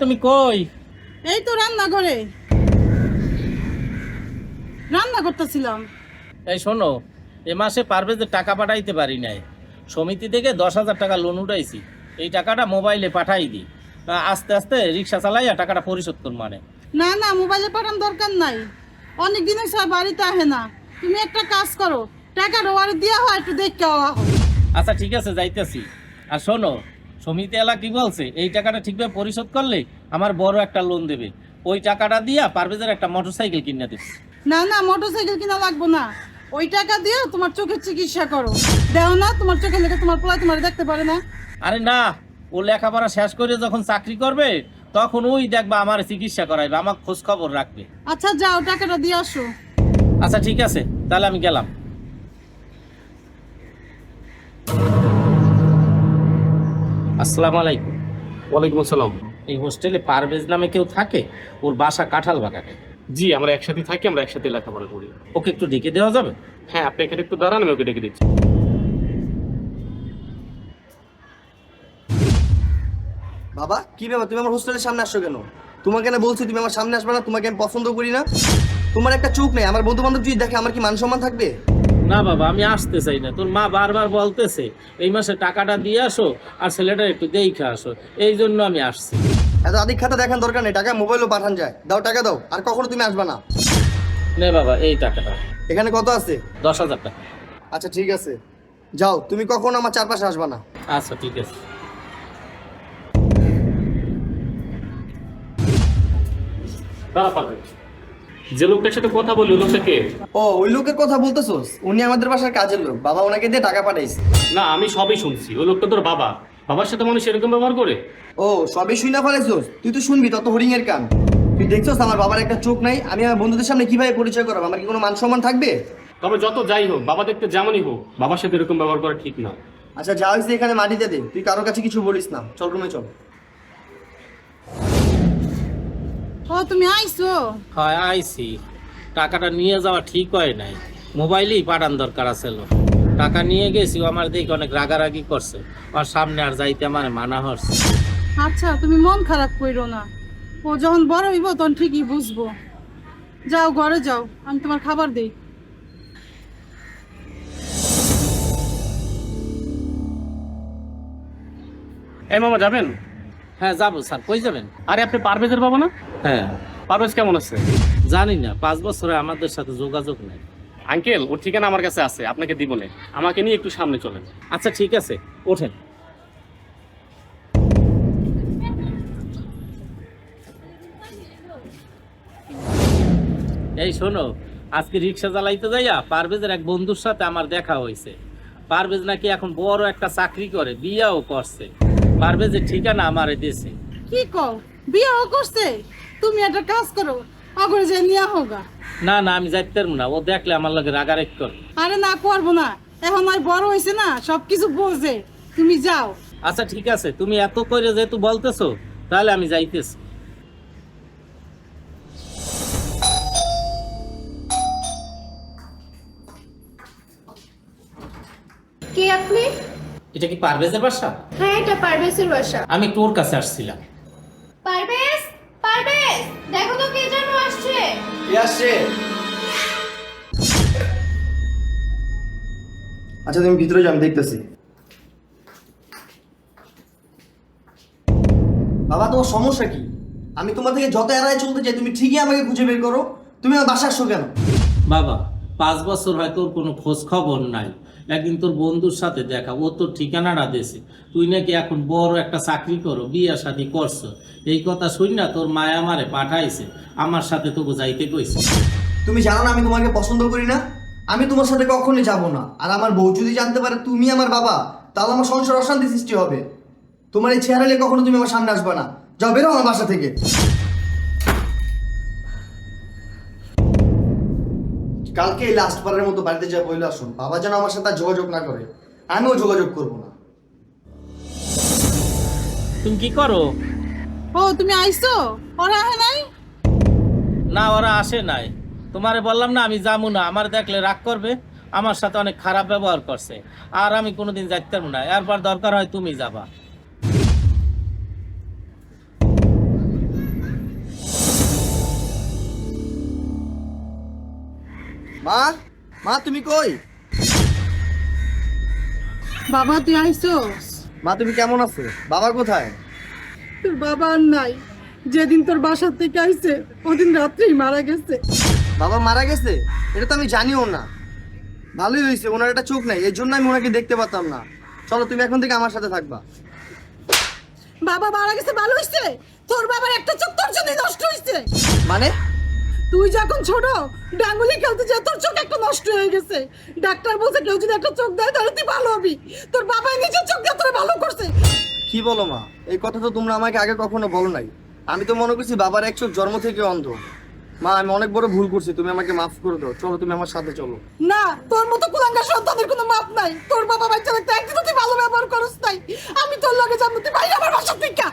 তুমি কই? এই তো রান্নাঘরে রান্না করতেছিলাম। এই শোনো, এ মাসে পারভেজের টাকা পাঠাইতে পারি নাই। সমিতি থেকে 10,000 টাকা লোন উঠাইছি। এই টাকাটা মোবাইলে পাঠাই দিই। আস্তে আস্তে রিক্সা চালাইয়া টাকাটা পরিশোধ করুন। মানে না না, মোবাইলে পাঠানোর দরকার নাই। অনেক দিন হয়েছে বাড়িতে আহে না। তুমি একটা কাজ করো, টাকা রোয়ারে দিয়া হয় একটু দেখতে হওয়া হোক। আচ্ছা ঠিক আছে, যাইতেছি। আর শোনো, সমিতি এলা কি বলছে, এই টাকাটা ঠিকভাবে পরিশোধ করলে আমার বড় একটা লোন দেবে। ওই টাকাটা দিয়া পারভেজের একটা মোটরসাইকেল কিনে দিস। না না, মোটরসাইকেল কিনা লাগবো না। ওই টাকা দিয়ে তোমার চোখের চিকিৎসা করো। দেও না, তোমার চোখে লেগে তোমার পোলা তোমার দেখতে পারে না। আরে না, ও লেখাপড়া শেষ করে যখন চাকরি করবে তখন ওই দেখবা আমার চিকিৎসা করাইবে, আমার খোঁজ খবর রাখবে। আচ্ছা যাও, টাকাটা দিয়ে আসো। আচ্ছা ঠিক আছে, তাহলে আমি গেলাম। আসসালামু আলাইকুম। ওয়ালাইকুম আসসালাম। এই হোস্টেলে পারভেজ নামে কেউ থাকে? ওর বাসা কাঁঠাল বাগানে। জি, আমরা একসাথে থাকি, আমরা একসাথে লেখাপড়া করি। ওকে একটু ডেকে দেওয়া যাবে? হ্যাঁ, আপনি এখানে একটু দাঁড়ান, আমি ওকে ডেকে দিচ্ছি। বাবা, কি ব্যাপার? তুমি আমার হোস্টেলের সামনে আসছো কেন? তোমাকে না বলছি তুমি আমার সামনে আসবে না, তোমাকে আমি পছন্দ করি না। তোমার একটা চোখ নেই, আমার বন্ধু বান্ধব যদি দেখে আমার কি মান সম্মান থাকবে? না বাবা, আমি আসতে চাই না। তোর মা বারবার বলতেছে এই মাসে টাকাটা দিয়ে আসো আর ছেলেটা একটু দেখে আসো, এই জন্য আমি আসছি। এত আদিক খাতা দেখার দরকার নেই, টাকা মোবাইলও পাঠান যায়। দাও, টাকা দাও, আর কখনো তুমি আসবে না। নে বাবা, এই টাকাটা। এখানে কত আছে? 10,000 টাকা। আচ্ছা ঠিক আছে, যাও, তুমি কখনো আমার চারপাশে আসবে না। আচ্ছা ঠিক আছে। দাঁড়া পারবে। যে লোকটার সাথে কথা বলি, ওই লোকটা কে? ও, ওই লোকের কথা বলতেছোস? উনি আমাদের বাসার কাজের লোক, বাবা ওনাকে দিয়ে টাকা পাঠাইছে। না, আমি সবই শুনছি। ওই লোকটা তোর বাবা। বাবার সাথে মানুষ এরকম ব্যবহার করে? ও, সবই শুই না ফেলেছোস? তুই তো শুনবি, তত হরিং এর কান। তুই দেখছোস আমার বাবার একটা চোখ নাই, আমি আমার বন্ধুদের সামনে কিভাবে পরিচয় করাবো? আমার কি কোনো মান সম্মান থাকবে? তবে যত যাই হোক, বাবা দেখতে যেমনই হোক, বাবার সাথে এরকম ব্যবহার করা ঠিক না। আচ্ছা যা হয়েছে এখানে মাটিতে দে, তুই কারোর কাছে কিছু বলিস না। চল রুমে চল। ও তুমি আইছো? হয় আইছি। টাকাটা নিয়ে যাওয়া ঠিক হয় নাই, মোবাইলেই পাঠান দরকার আছিল। টাকা নিয়ে গেছি, ও আমার দেখে অনেক রাগারাগি করছে। ওর সামনে আর যাইতে আমার মানা হচ্ছে। আচ্ছা তুমি মন খারাপ কইরো না, ও যখন বড় হইব তখন ঠিকই বুঝবো। যাও ঘরে যাও, আমি তোমার খাবার দেই। এই মামা, যাবেন? হ্যাঁ যাবো স্যার। কই যাবেন? আরে, আপনি পারভেজের বাবা না? হ্যাঁ পারভেজ কেমন আছে? জানি না, 5 বছরে আমাদের সাথে যোগাযোগ নেই। আঙ্কেল, ওর ঠিকানা আমার কাছে আছে, আপনাকে দিব না। আমাকে নিয়ে একটু সামনে চলেন। আচ্ছা ঠিক আছে, ওঠেন। এই শোনো, আজকে রিক্সা চালাইতে যাইয়া পারভেজের এক বন্ধুর সাথে আমার দেখা হয়েছে। পারভেজ নাকি এখন বড় একটা চাকরি করে, বিয়াও করছে। পারভেজের ঠিকানা আমারে দিয়েছে। কি কও, বিয়েও করছে? তুমি একটা কাজ করো, আগরে যে নিয়া হোগা। না না, আমি যাইতে পারবো না। ও দেখলে আমার লাগে রাগারেক করে। আরে না, করবো না। এখন আর বড় হয়েছে না, সবকিছু বোঝে। তুমি যাও। আচ্ছা ঠিক আছে, তুমি এত করে যেহেতু বলতেছো, তাহলে আমি যাইতেছি। কে আপনি? এটা কি পারভেজের বাসা? হ্যাঁ, এটা পারভেজের বাসা। আমি একটু ওর কাছে আসছিলাম। পারভেজ, পারভেজ, দেখো তো কে যেন আসছে। কে আসছে? আচ্ছা তুমি ভিতরে যাও, আমি দেখতেছি। বাবা, তোমার সমস্যা কি? আমি তোমার থেকে যত এড়ায় চলতে চাই, তুমি ঠিকই আমাকে খুঁজে বের করো। তুমি আমার বাসা আসছো কেন? বাবা, 5 বছর হয় তোর কোনো খোঁজ খবর নাই। একদিন তোর বন্ধুর সাথে দেখা, ও তোর ঠিকানাটা দিয়েছে। তুই নাকি এখন বড় একটা চাকরি করো, বিয়া শাদি করছো। এই কথা শুন না তোর মায়া আমারে পাঠাইছে, আমার সাথে তোকে যাইতে কইছে। তুমি জানো না আমি তোমাকে পছন্দ করি না। আমি তোমার সাথে কখনোই যাব না। আর আমার বউ যদি জানতে পারে তুমি আমার বাবা, তাহলে আমার সংসার অশান্তি সৃষ্টি হবে। তোমার এই চেহারা নিয়ে কখনো তুমি আমার সামনে আসবে না। যাও, বেরো আমার বাসা থেকে। কালকে লাস্ট বারের মতো বাড়িতে যা বইলে আসুন, বাবা যেন আমার সাথে আর যোগাযোগ না করে। আমিও যোগাযোগ করব না। তুমি কি করো? ও তুমি আইছো? ওরা আহে নাই? না, ওরা আসে নাই। তোমারে বললাম না আমি যাবো না, আমার দেখলে রাগ করবে। আমার সাথে অনেক খারাপ ব্যবহার করছে, আর আমি কোনোদিন যাইতে পারবো না। এরপর দরকার হয় তুমি যাবা। মা, মা তুমি কই? বাবা তুই আইসোস? মা তুমি কেমন আছো? বাবা কোথায়? তোর বাবা আর নাই, যেদিন তোর বাসার থেকে আইছে ওদিন রাত্রেই মারা গেছে। বাবা মারা গেছে? এটা তো আমি জানিও না। ভালোই হয়েছে, ওনার একটা চোখ নাই, এর জন্য আমি ওনাকে দেখতে পারতাম না। চলো তুমি এখন থেকে আমার সাথে থাকবা। বাবা মারা গেছে ভালো হইছে, তোর বাবার একটা চোখ তোর জন্য নষ্ট হইছে। মানে? তুই যখন ছোট ডাঙ্গুলি খেলতে যা তোর চোখ একটা নষ্ট হয়ে গেছে। ডাক্তার বলছে কেউ যদি একটা চোখ দেয় তাহলে তুই ভালো হবি। তোর বাবাই নিজের চোখ দিয়ে তোর ভালো করছে। কি বলো মা? এই কথা তো তোমরা আমাকে আগে কখনো বলো নাই। আমি তো মনে করছি বাবার এক চোখ জন্ম থেকে অন্ধ। মা আমি অনেক বড় ভুল করছি, তুমি আমাকে মাফ করে দাও। চলো তুমি আমার সাথে চলো। না, তোর মতো কুলাঙ্গার সন্তানের কোনো মাপ নাই। তোর বাবা বাচ্চা দেখতে একদিনও তুই ভালো ব্যবহার করস নাই। আমি তোর লগে যাবো, তুই বাইরে আমার বাসা থেকে।